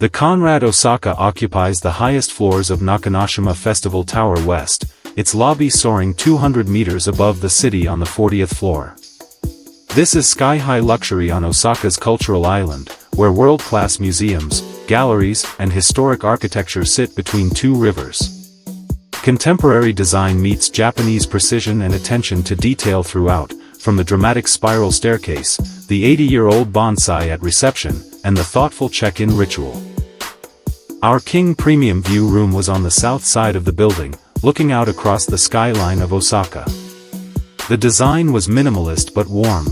The Conrad Osaka occupies the highest floors of Nakanoshima Festival Tower West, its lobby soaring 200 meters above the city on the 40th floor. This is sky-high luxury on Osaka's cultural island, where world-class museums, galleries, and historic architecture sit between two rivers. Contemporary design meets Japanese precision and attention to detail throughout, from the dramatic spiral staircase, the 80-year-old bonsai at reception, and the thoughtful check-in ritual. Our King Premium View room was on the south side of the building, looking out across the skyline of Osaka. The design was minimalist but warm.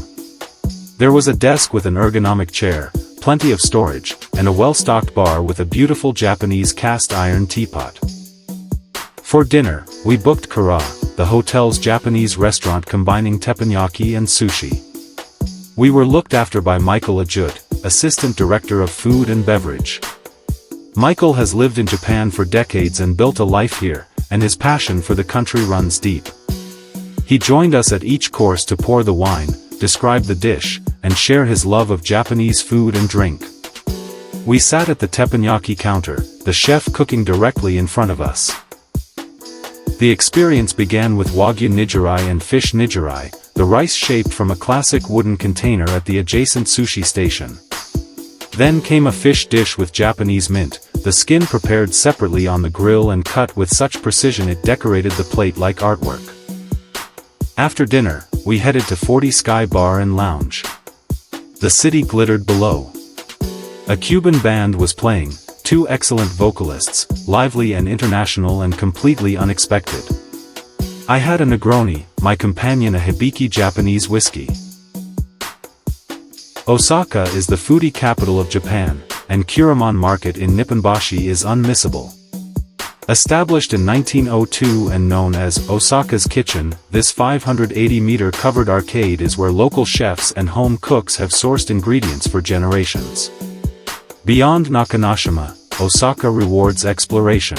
There was a desk with an ergonomic chair, plenty of storage, and a well-stocked bar with a beautiful Japanese cast-iron teapot. For dinner, we booked Kura, the hotel's Japanese restaurant combining teppanyaki and sushi. We were looked after by Michael Ajut, Assistant Director of Food and Beverage. Michael has lived in Japan for decades and built a life here, and his passion for the country runs deep. He joined us at each course to pour the wine, describe the dish, and share his love of Japanese food and drink. We sat at the teppanyaki counter, the chef cooking directly in front of us. The experience began with wagyu nijirai and fish nijirai, the rice shaped from a classic wooden container at the adjacent sushi station. Then came a fish dish with Japanese mint, the skin prepared separately on the grill and cut with such precision it decorated the plate like artwork. After dinner, we headed to 40 Sky Bar and Lounge. The city glittered below. A Cuban band was playing, two excellent vocalists, lively and international and completely unexpected. I had a Negroni, my companion a Hibiki Japanese whiskey. Osaka is the foodie capital of Japan, and Kuramon Market in Nipponbashi is unmissable. Established in 1902 and known as Osaka's Kitchen, this 580-meter covered arcade is where local chefs and home cooks have sourced ingredients for generations. Beyond Nakanoshima, Osaka rewards exploration.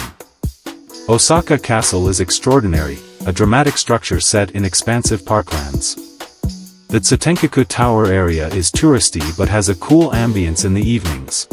Osaka Castle is extraordinary, a dramatic structure set in expansive parklands. The Tsutenkaku Tower area is touristy but has a cool ambience in the evenings.